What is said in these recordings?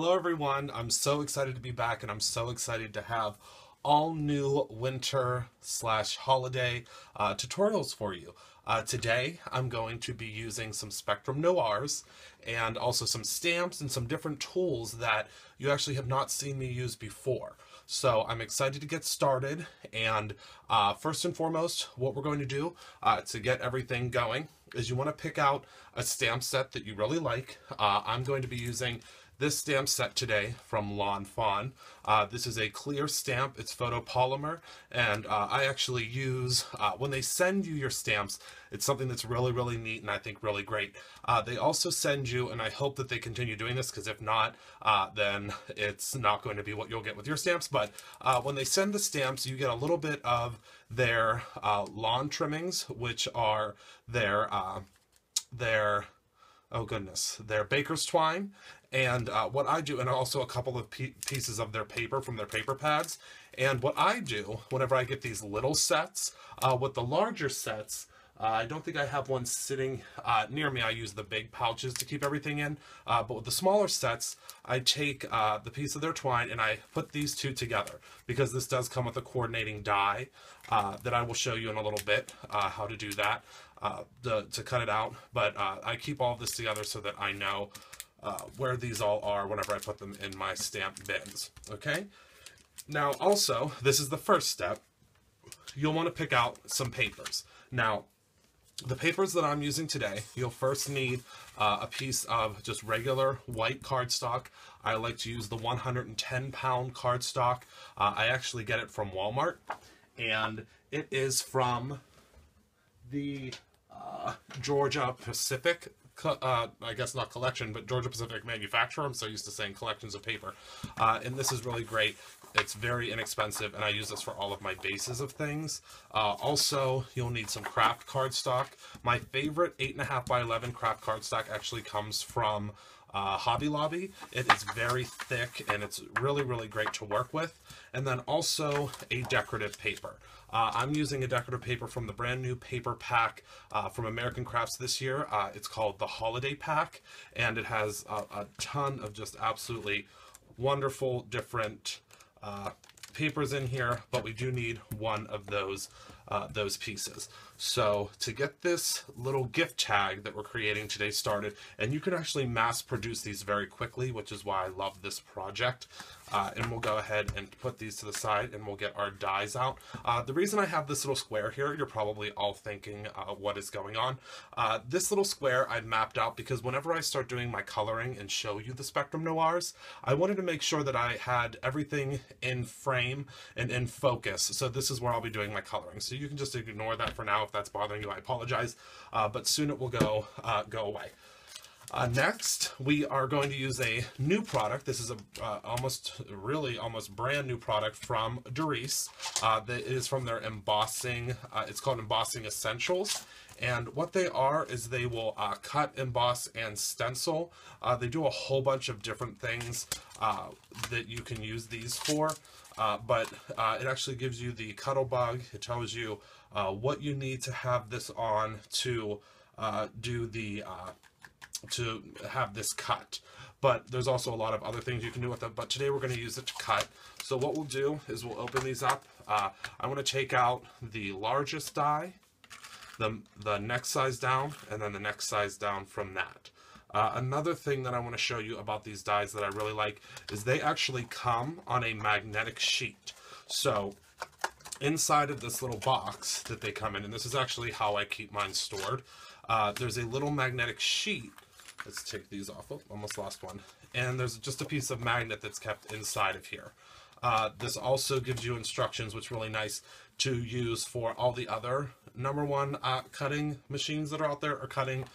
Hello everyone, I'm so excited to be back and I'm so excited to have all new winter slash holiday tutorials for you. Today I'm going to be using some Spectrum Noirs and also some stamps and some different tools that you actually have not seen me use before. So I'm excited to get started, and first and foremost, what we're going to do to get everything going is you want to pick out a stamp set that you really like. I'm going to be using this stamp set today from Fawn. This is a clear stamp, it's photopolymer, and I actually use, when they send you your stamps, it's something that's really neat and I think really great. They also send you, and I hope that they continue doing this, because if not, then it's not going to be what you'll get with your stamps, but when they send the stamps, you get a little bit of their lawn trimmings, which are their oh goodness, their baker's twine. And what I do, and also a couple of pieces of their paper from their paper pads. And what I do whenever I get these little sets, with the larger sets, I don't think I have one sitting near me. I use the big pouches to keep everything in. But with the smaller sets, I take the piece of their twine and I put these two together, because this does come with a coordinating die that I will show you in a little bit how to do that to cut it out. But I keep all of this together so that I know where these all are whenever I put them in my stamp bins. Okay? Now also, this is the first step. You'll want to pick out some papers. Now, the papers that I'm using today, you'll first need a piece of just regular white cardstock. I like to use the 110-pound cardstock. I actually get it from Walmart, and it is from the Georgia Pacific, I guess not collection, but Georgia Pacific manufacturer. I'm so used to saying collections of paper. And this is really great. It's very inexpensive, and I use this for all of my bases of things. Also, you'll need some craft cardstock. My favorite 8.5 by 11 craft cardstock actually comes from Hobby Lobby. It is very thick and it's really great to work with. And then also a decorative paper. I'm using a decorative paper from the brand new paper pack from American Crafts this year. It's called the Holiday Pack, and it has a ton of just absolutely wonderful different papers in here, but we do need one of those pieces. So to get this little gift tag that we're creating today started, and you can actually mass produce these very quickly, which is why I love this project. And we'll go ahead and put these to the side and we'll get our dies out. The reason I have this little square here, you're probably all thinking what is going on. This little square I've mapped out because whenever I start doing my coloring and show you the Spectrum Noirs, I wanted to make sure that I had everything in frame and in focus. So this is where I'll be doing my coloring. So you can just ignore that for now. If that's bothering you, I apologize. But soon it will go away. Next, we are going to use a new product. This is a almost brand new product from Doris. That is from their embossing. It's called Embossing Essentials. And what they are is they will cut, emboss, and stencil. They do a whole bunch of different things that you can use these for. But it actually gives you the cuddle bug. It tells you what you need to have this on to do the to have this cut. But there's also a lot of other things you can do with it, but today we're going to use it to cut. So what we'll do is we'll open these up. I'm going to take out the largest die, the next size down, and then the next size down from that. Another thing that I want to show you about these dies that I really like is they actually come on a magnetic sheet. So inside of this little box that they come in, and this is actually how I keep mine stored, there's a little magnetic sheet. Let's take these off. Oh, almost lost one. And there's just a piece of magnet that's kept inside of here. This also gives you instructions, which is really nice to use for all the other #1 cutting machines that are out there, or cutting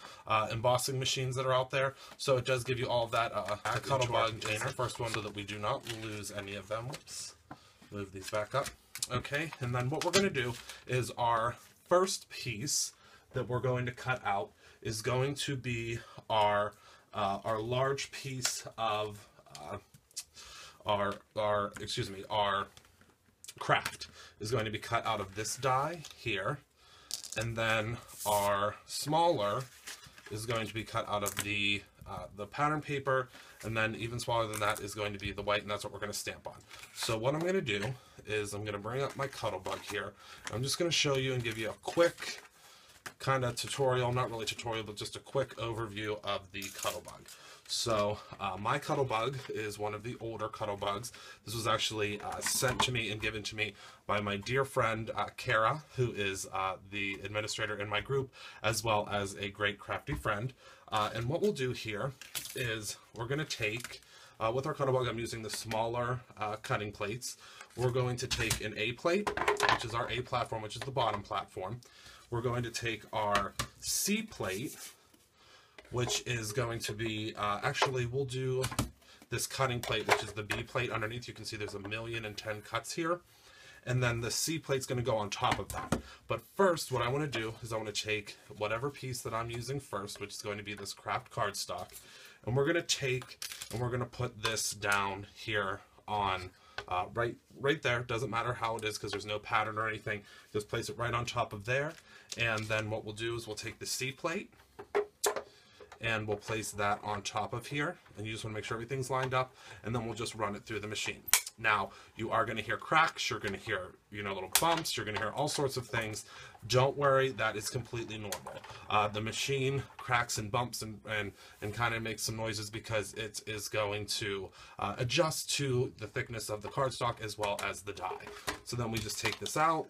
embossing machines that are out there. So it does give you all of that. The cuddle bug container, first one, so that we do not lose any of them. Whoops. Move these back up. Okay, and then what we're going to do is our first piece that we're going to cut out is going to be our large piece of our craft is going to be cut out of this die here, and then our smaller is going to be cut out of the the pattern paper, and then even smaller than that is going to be the white, and that's what we're going to stamp on. So what I'm going to do is I'm going to bring up my Cuttlebug here. I'm just going to show you and give you a quick kind of tutorial, not really tutorial, but just a quick overview of the Cuttlebug. So my Cuttlebug is one of the older Cuttlebugs. This was actually sent to me and given to me by my dear friend Kara, who is the administrator in my group, as well as a great crafty friend. And what we'll do here is we're going to take, with our Cuttlebug, I'm using the smaller cutting plates. We're going to take an A plate, which is our A platform, which is the bottom platform. We're going to take our C plate, which is going to be, actually we'll do this cutting plate, which is the B plate underneath. You can see there's 1,010 cuts here. And then the C plate's going to go on top of that. But first, what I want to do is I want to take whatever piece that I'm using first, which is going to be this craft cardstock, and we're going to take and we're going to put this down here on right there. Doesn't matter how it is because there's no pattern or anything. Just place it right on top of there. And then what we'll do is we'll take the C plate and we'll place that on top of here, and you just want to make sure everything's lined up, and then we'll just run it through the machine. Now, you are going to hear cracks, you're going to hear, you know, little bumps, you're going to hear all sorts of things. Don't worry, that is completely normal. The machine cracks and bumps and kind of makes some noises because it is going to adjust to the thickness of the cardstock as well as the die. So then we just take this out,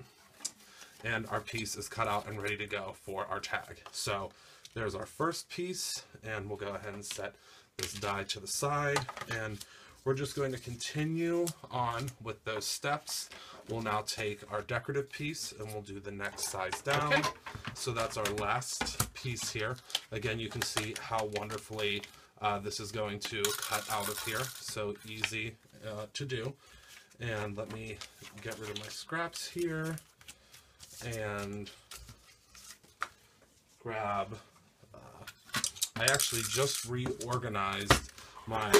and our piece is cut out and ready to go for our tag. So there's our first piece, and we'll go ahead and set this die to the side, and we're just going to continue on with those steps. We'll now take our decorative piece and we'll do the next size down. Okay. So that's our last piece here. Again, you can see how wonderfully this is going to cut out of here. So easy to do. And let me get rid of my scraps here and grab, I actually just reorganized my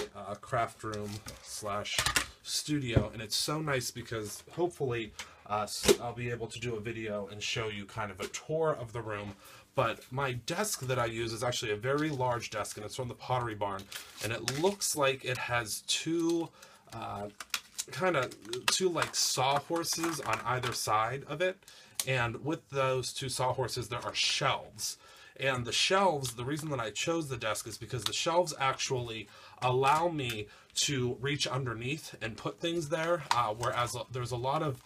craft room slash studio, and it's so nice because hopefully I'll be able to do a video and show you kind of a tour of the room. But my desk that I use is actually a very large desk, and it's from the Pottery Barn, and it looks like it has two like sawhorses on either side of it, and with those two sawhorses there are shelves. And the shelves, the reason that I chose the desk is because the shelves actually allow me to reach underneath and put things there, whereas there's a lot of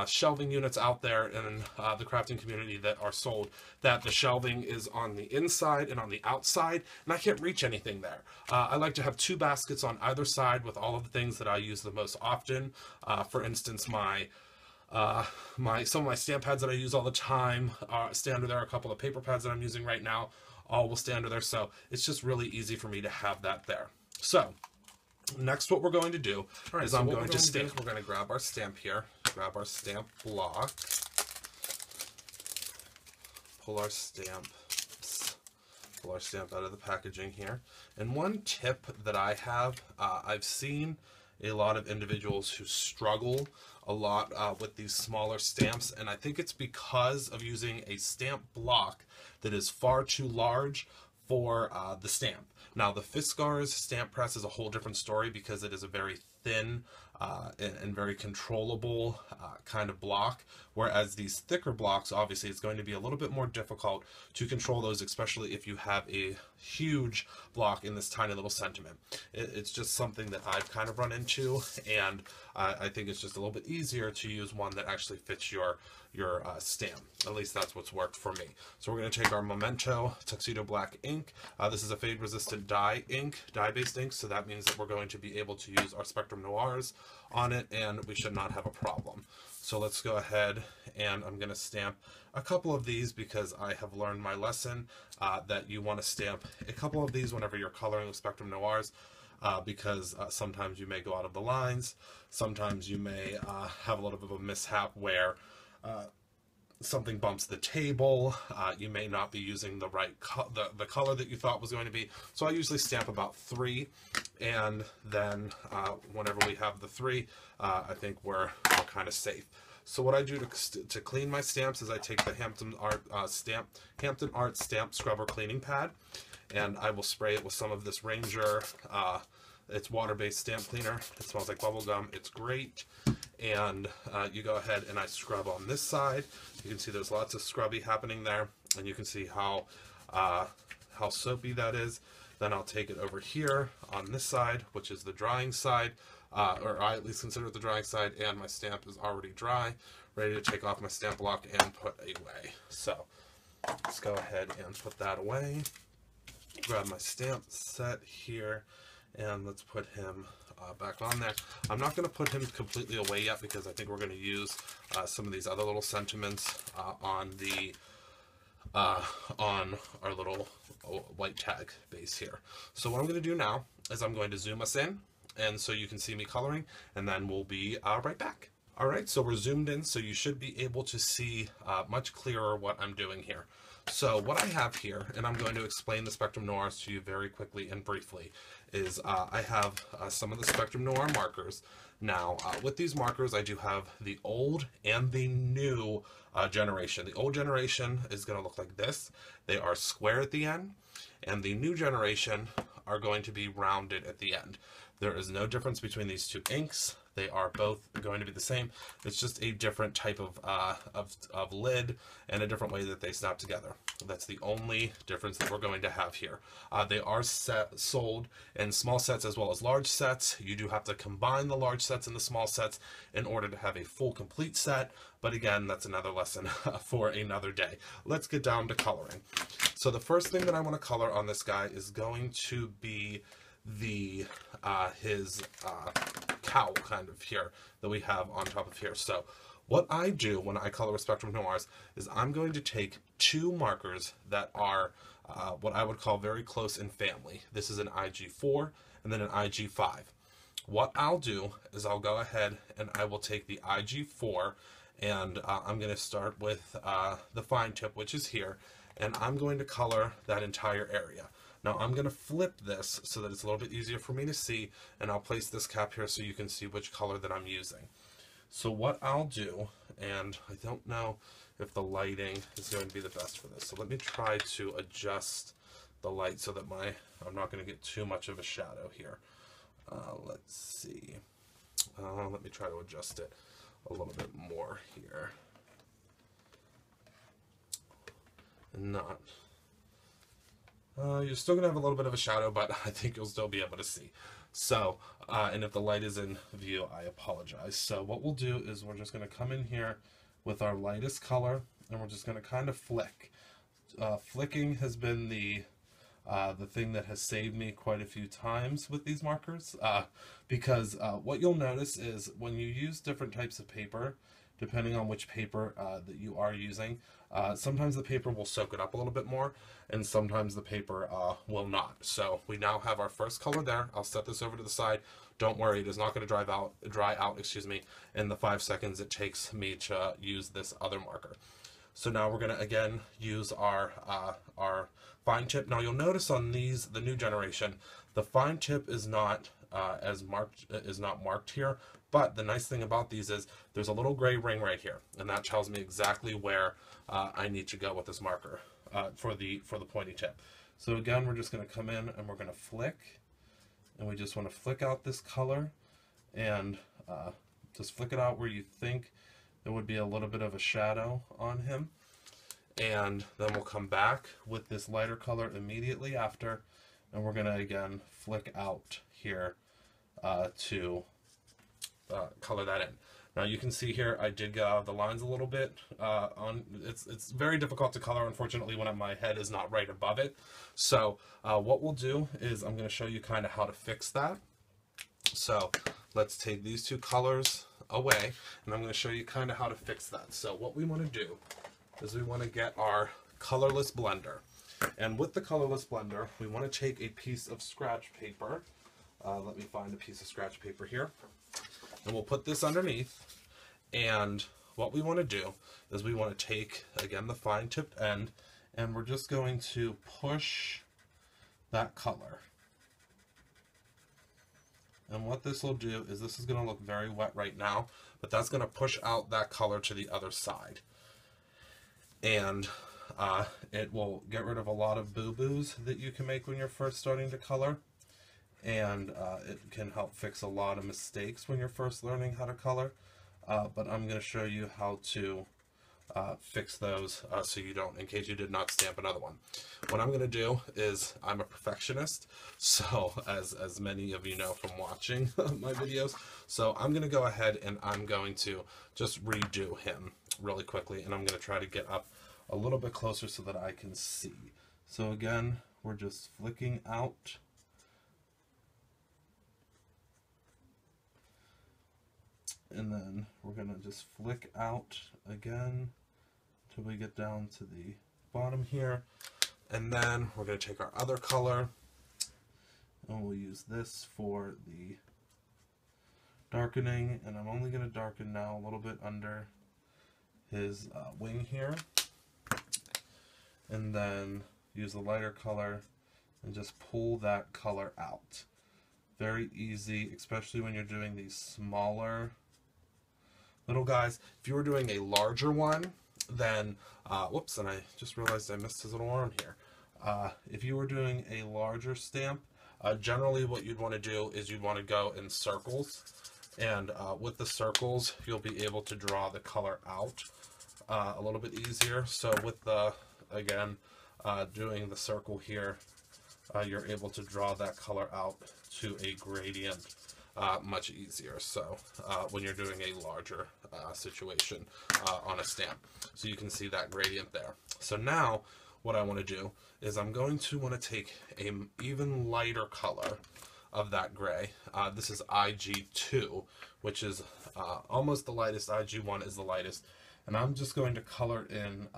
shelving units out there in the crafting community that are sold that the shelving is on the inside and on the outside, and I can't reach anything there. I like to have two baskets on either side with all of the things that I use the most often. For instance, some of my stamp pads that I use all the time stay under there. A couple of paper pads that I'm using right now all will stay under there, so it's just really easy for me to have that there. So next what we're going to do is I'm going to stamp. We're going to grab our stamp here, grab our stamp block, pull our stamp out of the packaging here. And one tip that I have, I've seen a lot of individuals who struggle a lot with these smaller stamps, and I think it's because of using a stamp block that is far too large for the stamp. Now the Fiskars stamp press is a whole different story because it is a very thin and very controllable kind of block, whereas these thicker blocks, obviously it's going to be a little bit more difficult to control those, especially if you have a huge block in this tiny little sentiment. It's just something that I've kind of run into, and I think it's just a little bit easier to use one that actually fits your stamp. At least that's what's worked for me. So we're going to take our Memento Tuxedo Black ink. This is a fade resistant dye-based ink, so that means that we're going to be able to use our Spectrum Noirs on it, and we should not have a problem. So let's go ahead, and I'm going to stamp a couple of these because I have learned my lesson that you want to stamp a couple of these whenever you're coloring with Spectrum Noirs. Because sometimes you may go out of the lines, sometimes you may have a little bit of a mishap where something bumps the table, you may not be using the right the color that you thought was going to be. So I usually stamp about 3, and then whenever we have the 3, I think we're kind of safe. So what I do to clean my stamps is I take the Hampton Art Stamp Scrubber Cleaning Pad, and I will spray it with some of this Ranger. It's water-based stamp cleaner. It smells like bubble gum. It's great. And you go ahead and I scrub on this side. You can see there's lots of scrubby happening there, and you can see how soapy that is. Then I'll take it over here on this side, which is the drying side, or I at least consider it the drying side, and my stamp is already dry, ready to take off my stamp block and put away. So let's go ahead and put that away. Grab my stamp set here, and let's put him back on there. I'm not going to put him completely away yet because I think we're going to use some of these other little sentiments on our little white tag base here. So what I'm going to do now is I'm going to zoom us in, and so you can see me coloring, and then we'll be right back. Alright, so we're zoomed in, so you should be able to see much clearer what I'm doing here. So what I have here, and I'm going to explain the Spectrum Noirs to you very quickly and briefly, is I have some of the Spectrum Noir markers. Now, with these markers, I do have the old and the new generation. The old generation is going to look like this. They are square at the end, and the new generation are going to be rounded at the end. There is no difference between these two inks. They are both going to be the same. It's just a different type of lid and a different way that they snap together. That's the only difference that we're going to have here. They are sold in small sets as well as large sets. You do have to combine the large sets and the small sets in order to have a full complete set. But again, that's another lesson for another day. Let's get down to coloring. So the first thing that I want to color on this guy is going to be his cowl kind of here that we have on top of here. So what I do when I color with Spectrum Noirs is I'm going to take two markers that are what I would call very close in family. This is an IG4 and then an IG5. What I'll do is I'll go ahead and I will take the IG4, and I'm going to start with the fine tip, which is here, and I'm going to color that entire area. Now I'm going to flip this so that it's a little bit easier for me to see, and I'll place this cap here so you can see which color that I'm using. So what I'll do, and I don't know if the lighting is going to be the best for this, so let me try to adjust the light so that I'm not going to get too much of a shadow here. Let's see. Let me try to adjust it a little bit more here. Not. You're still going to have a little bit of a shadow, but I think you'll still be able to see. So, and if the light is in view, I apologize. So what we'll do is we're just going to come in here with our lightest color, and we're just going to kind of flick. Flicking has been the thing that has saved me quite a few times with these markers, because what you'll notice is when you use different types of paper, depending on which paper that you are using, sometimes the paper will soak it up a little bit more, and sometimes the paper will not. So we now have our first color there. I'll set this over to the side. Don't worry, it is not going to dry out, excuse me, in the 5 seconds it takes me to use this other marker. So now we're going to again use our fine tip. Now you'll notice on these, the new generation, the fine tip is not marked here. But the nice thing about these is there's a little gray ring right here, and that tells me exactly where I need to go with this marker for the pointy tip. So again, we're just going to come in and we're going to flick, and we just want to flick out this color, and just flick it out where you think there would be a little bit of a shadow on him, and then we'll come back with this lighter color immediately after, and we're going to again flick out here to color that in. Now you can see here I did get out of the lines a little bit. It's very difficult to color, unfortunately, when my head is not right above it. So what we'll do is I'm going to show you kind of how to fix that. So let's take these two colors away, and I'm going to show you kind of how to fix that. So what we want to do is we want to get our colorless blender, and with the colorless blender we want to take a piece of scratch paper. Let me find a piece of scratch paper here. And we'll put this underneath, and what we want to do is we want to take, again, the fine tipped end, and we're just going to push that color And what this will do is this is going to look very wet right now, but that's going to push out that color to the other side. And it will get rid of a lot of boo-boos that you can make when you're first starting to color. And it can help fix a lot of mistakes when you're first learning how to color. But I'm going to show you how to fix those so you don't, in case you did not stamp another one. What I'm going to do is, I'm a perfectionist, so as many of you know from watching my videos, so I'm going to go ahead and I'm going to just redo him really quickly, and I'm going to try to get up a little bit closer so that I can see. So again, we're just flicking out. And then we're going to just flick out again till we get down to the bottom here. And then we're going to take our other color and we'll use this for the darkening. And I'm only going to darken now a little bit under his wing here. And then use the lighter color and just pull that color out. Very easy, especially when you're doing these smaller little guys. If you were doing a larger one, then, whoops, and I just realized I missed his little arm here. If you were doing a larger stamp, generally what you'd want to do is you'd want to go in circles. And with the circles, you'll be able to draw the color out a little bit easier. So with the, again, doing the circle here, you're able to draw that color out to a gradient much easier. So when you're doing a larger situation on a stamp, so you can see that gradient there. So now what I want to do is I'm going to want to take an even lighter color of that gray. This is IG2, which is almost the lightest. IG1 is the lightest, and I'm just going to color in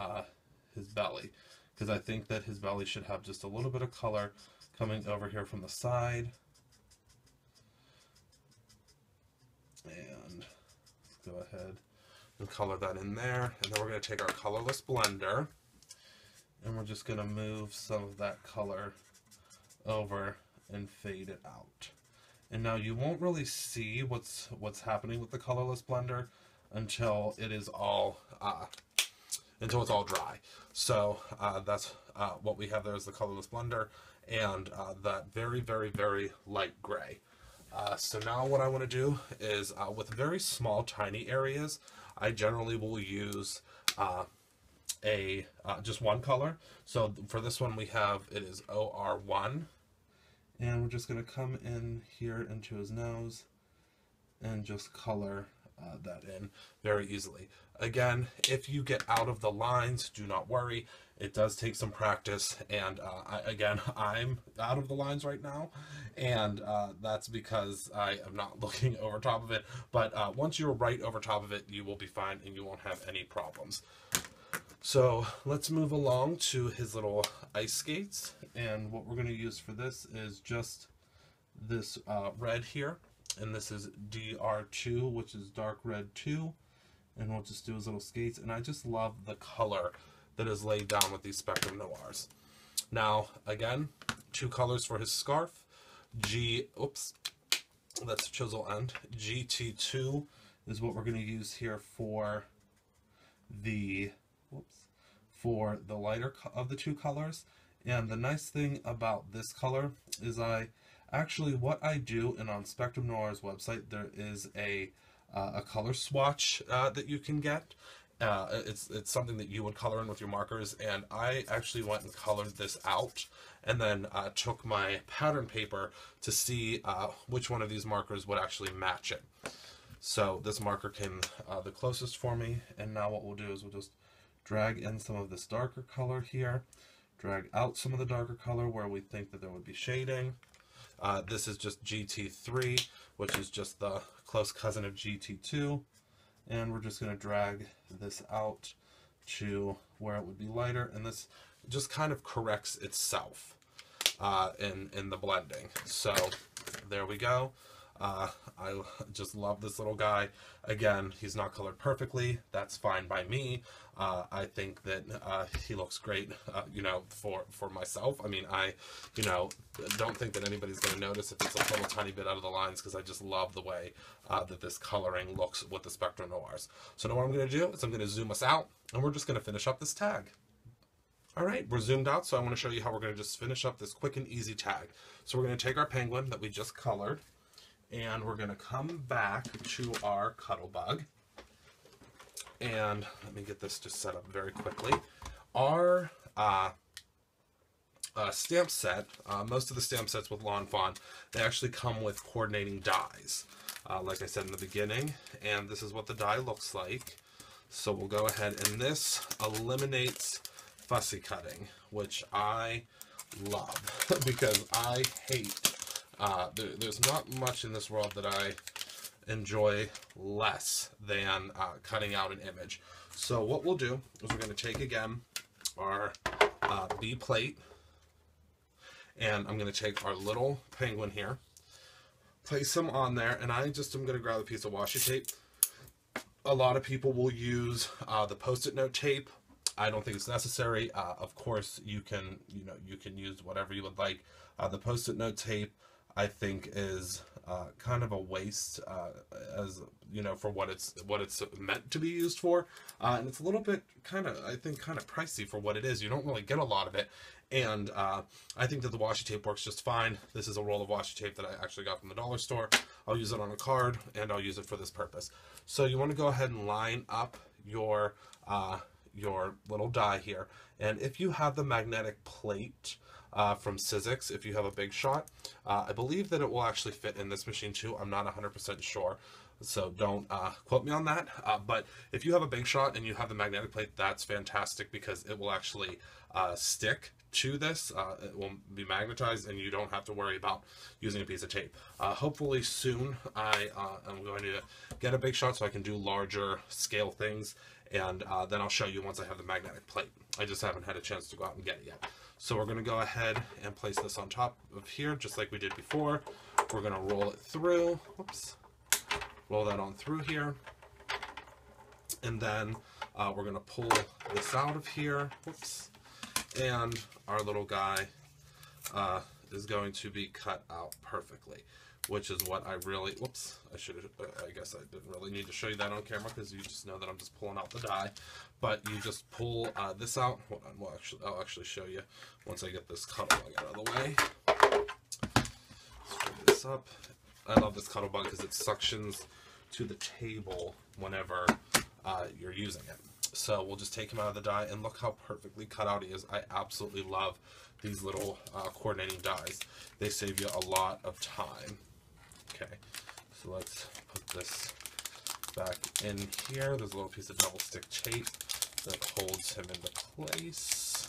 his belly, because I think that his belly should have just a little bit of color coming over here from the side. And let's go ahead and color that in there. And then we're going to take our colorless blender and we're just going to move some of that color over and fade it out. And now you won't really see what's happening with the colorless blender until it is all until it's all dry. So that's what we have there is the colorless blender and that very, very, very light gray. So now what I want to do is with very small, tiny areas, I generally will use just one color. So for this one we have, it is OR1. And we're just going to come in here into his nose and just color that in very easily. Again, if you get out of the lines, do not worry. It does take some practice, and I'm out of the lines right now, and that's because I am not looking over top of it. But once you're right over top of it, you will be fine, and you won't have any problems. So let's move along to his little ice skates, and what we're going to use for this is just this red here, and this is DR2, which is dark red 2, and we'll just do his little skates. And I just love the color that is laid down with these Spectrum Noirs. Now, again, two colors for his scarf. That's chisel end. GT2 is what we're going to use here for the lighter of the two colors. And the nice thing about this color is what I do, and on Spectrum Noir's website there is a color swatch that you can get. It's something that you would color in with your markers, and I actually went and colored this out and then took my pattern paper to see which one of these markers would actually match it. So this marker came the closest for me, and now what we'll do is we'll just drag in some of this darker color here, drag out some of the darker color where we think that there would be shading. This is just GT3, which is just the close cousin of GT2. And we're just going to drag this out to where it would be lighter. And this just kind of corrects itself in the blending. So there we go. I just love this little guy. Again, he's not colored perfectly. That's fine by me. I think that he looks great, you know, for myself. I mean, you know, don't think that anybody's going to notice if it's a little tiny bit out of the lines, because I just love the way that this coloring looks with the Spectrum Noirs. So now what I'm going to do is I'm going to zoom us out, and we're just going to finish up this tag. All right, we're zoomed out, so I want to show you how we're going to just finish up this quick and easy tag. So we're going to take our penguin that we just colored, and we're going to come back to our Cuttlebug. And let me get this just set up very quickly. Our stamp set, most of the stamp sets with Lawn Fawn, they actually come with coordinating dies, like I said in the beginning, and this is what the die looks like. So we'll go ahead, and this eliminates fussy cutting, which I love because I hate, there's not much in this world that I enjoy less than cutting out an image. So what we'll do is we're going to take again our B plate, and I'm going to take our little penguin here, place him on there, and I just am going to grab a piece of washi tape. A lot of people will use the Post-it note tape. I don't think it's necessary. Of course, you can use whatever you would like. The Post-it note tape, I think, is kind of a waste, as you know, for what it's meant to be used for, and it's a little bit I think kind of pricey for what it is. You don't really get a lot of it, and I think that the washi tape works just fine. This is a roll of washi tape that I actually got from the dollar store. I'll use it on a card, and I'll use it for this purpose. So you want to go ahead and line up your little die here, and if you have the magnetic plate from Sizzix, if you have a Big Shot, I believe that it will actually fit in this machine too. I'm not 100% sure, so don't quote me on that, but if you have a Big Shot and you have the magnetic plate, that's fantastic, because it will actually stick to this. It will be magnetized, and you don't have to worry about using a piece of tape. Hopefully soon I am going to get a Big Shot so I can do larger scale things, and then I'll show you once I have the magnetic plate. I just haven't had a chance to go out and get it yet. So we're going to go ahead and place this on top of here, just like we did before. We're going to roll it through. Whoops. Roll that on through here. And then we're going to pull this out of here. Whoops. And our little guy is going to be cut out perfectly, which is what I really, whoops, I guess I didn't really need to show you that on camera, because you just know that I'm just pulling out the die. But you just pull this out. Hold on, I'll actually show you once I get this Cuttlebug out of the way. Let's bring this up. I love this Cuttlebug because it suctions to the table whenever you're using it. So we'll just take him out of the die, and look how perfectly cut out he is. I absolutely love these little coordinating dies. They save you a lot of time. Okay, so let's put this back in here. There's a little piece of double stick tape that holds him into place.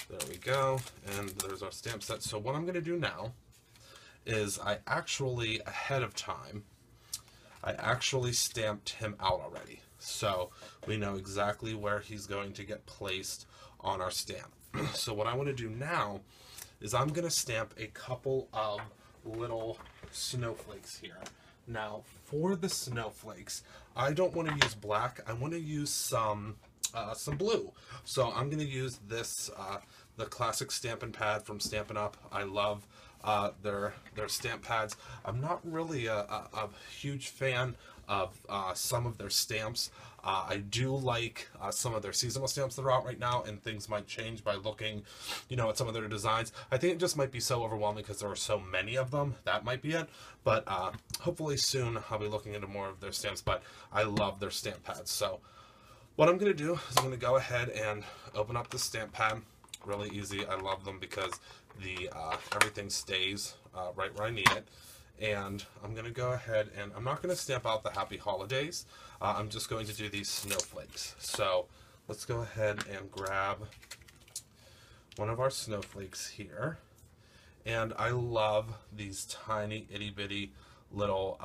There we go, and there's our stamp set. So what I'm going to do now is I actually, ahead of time, I actually stamped him out already. So we know exactly where he's going to get placed on our stamp. So what I want to do now is I'm going to stamp a couple of little snowflakes here. Now, for the snowflakes, I don't want to use black. I want to use some blue. So I'm going to use this, the classic Stampin' Pad from Stampin' Up. I love their stamp pads. I'm not really a huge fan of some of their stamps. I do like some of their seasonal stamps that are out right now, and things might change by looking, you know, at some of their designs. I think it just might be so overwhelming because there are so many of them. That might be it. But hopefully soon I'll be looking into more of their stamps. But I love their stamp pads. So what I'm going to do is I'm going to go ahead and open up the stamp pad. Really easy. I love them because the everything stays right where I need it. And I'm going to go ahead, and I'm not going to stamp out the Happy Holidays. I'm just going to do these snowflakes. So let's go ahead and grab one of our snowflakes here. And I love these tiny itty bitty little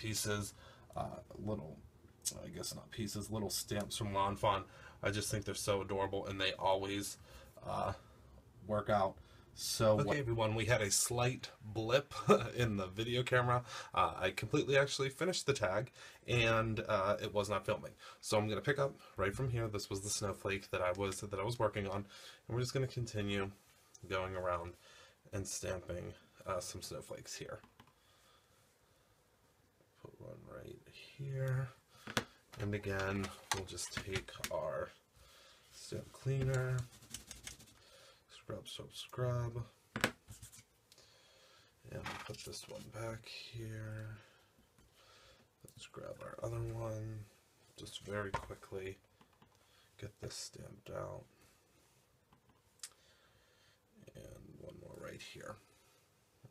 pieces, I guess not pieces, little stamps from Lawn Fawn. I just think they're so adorable, and they always work out So, okay, everyone, we had a slight blip in the video camera. I completely actually finished the tag, and it was not filming. So I'm going to pick up right from here. This was the snowflake that I was working on, and we're just going to continue going around and stamping some snowflakes here. Put one right here, and again, we'll just take our stamp cleaner. Scrub, soap, scrub, and put this one back here. Let's grab our other one, just very quickly get this stamped out, and one more right here.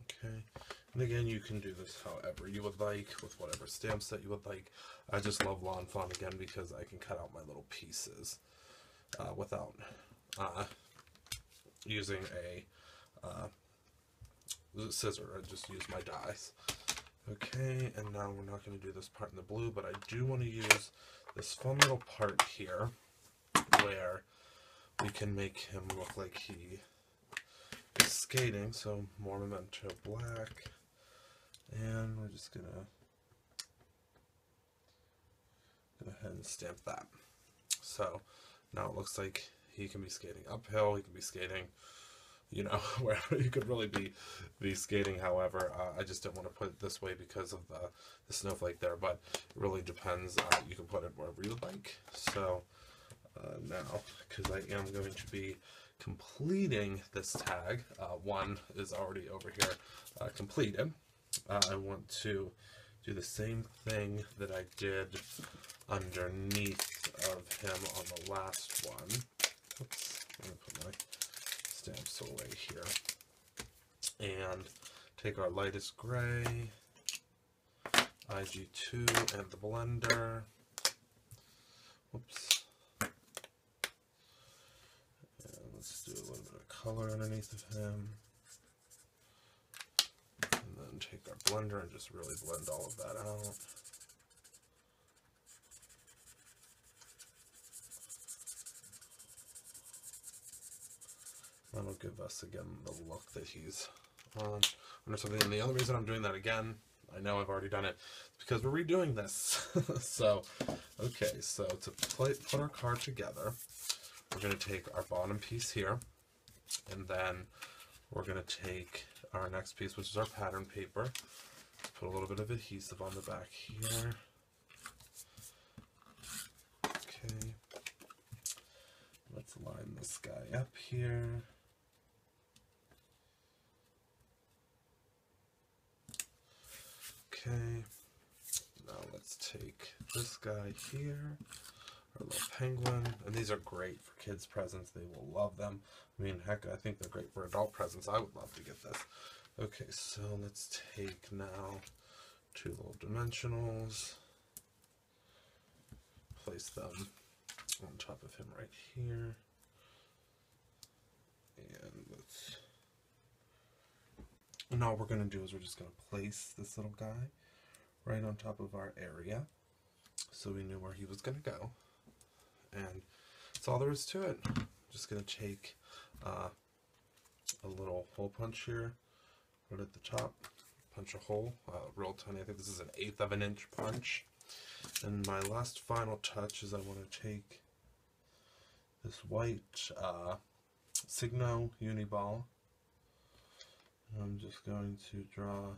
Okay, and again, you can do this however you would like, with whatever stamp set you would like. I just love Lawn Fawn again because I can cut out my little pieces without using a scissor. I just use my dies. Okay, and now we're not going to do this part in the blue, but I do want to use this fun little part here where we can make him look like he is skating. So more Memento black, and we're just going to go ahead and stamp that. So now it looks like he can be skating uphill, he can be skating, you know, wherever you could really be skating. However, I just didn't want to put it this way because of the snowflake there, but it really depends. You can put it wherever you like. So now, because I am going to be completing this tag, one is already over here completed. I want to do the same thing that I did underneath of him on the last one. Oops, I'm going to put my stamps away here. And take our lightest gray, IG2, and the blender. Whoops. And let's do a little bit of color underneath of him. And then take our blender and just really blend all of that out. That'll give us, again, the look that he's on under something. And the other reason I'm doing that again, I know I've already done it, because we're redoing this. So, okay, so to put our card together, we're going to take our bottom piece here, and then we're going to take our next piece, which is our pattern paper. Put a little bit of adhesive on the back here. Okay. Let's line this guy up here. Okay, now let's take this guy here, our little penguin, and these are great for kids' presents. They will love them. I mean, heck, I think they're great for adult presents. I would love to get this. Okay, so let's take now two little dimensionals, place them on top of him right here, and all we're going to do is we're just going to place this little guy right on top of our area so we knew where he was going to go. And that's all there is to it. Just going to take a little hole punch here, put it at the top, punch a hole, real tiny. I think this is an 1/8 of an inch punch. And my last final touch is I want to take this white Signo Uniball. I'm just going to draw,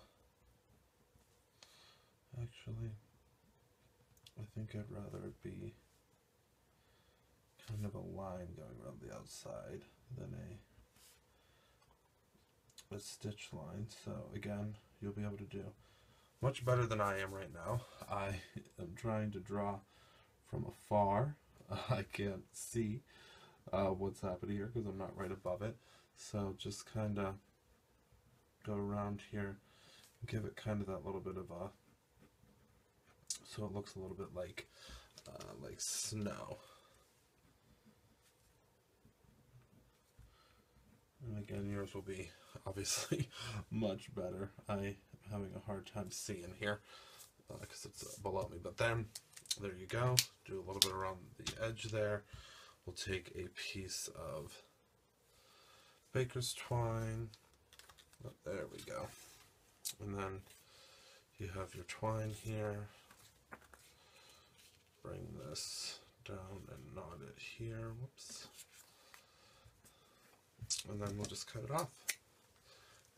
actually, I think I'd rather it be kind of a line going around the outside than a stitch line. So again, you'll be able to do much better than I am right now. I am trying to draw from afar. I can't see what's happening here because I'm not right above it. So just kind of go around here and give it kind of that little bit of a, so it looks a little bit like snow. And again, yours will be obviously much better. I am having a hard time seeing here because it's below me. But then, there you go. Do a little bit around the edge there. We'll take a piece of baker's twine. Oh, there we go. And then you have your twine here. Bring this down and knot it here. Whoops. And then we'll just cut it off.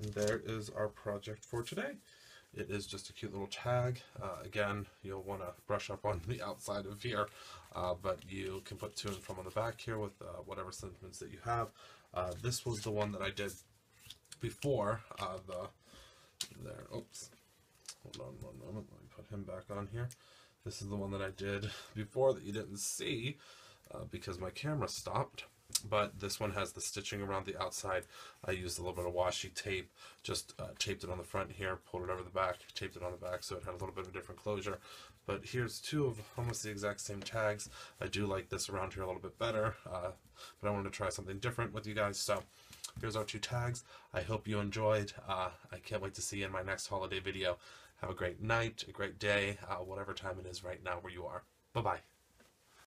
And there is our project for today. It is just a cute little tag. Again, you'll want to brush up on the outside of here, but you can put to and from on the back here with whatever sentiments that you have. This was the one that I did before oops, hold on one moment, let me put him back on here. This is the one that I did before that you didn't see because my camera stopped. But this one has the stitching around the outside. I used a little bit of washi tape, just taped it on the front here, pulled it over the back, taped it on the back so it had a little bit of a different closure. But here's two of almost the exact same tags. I do like this around here a little bit better, but I wanted to try something different with you guys. So here's our two tags. I hope you enjoyed. I can't wait to see you in my next holiday video. Have a great night, a great day, whatever time it is right now where you are. Bye-bye.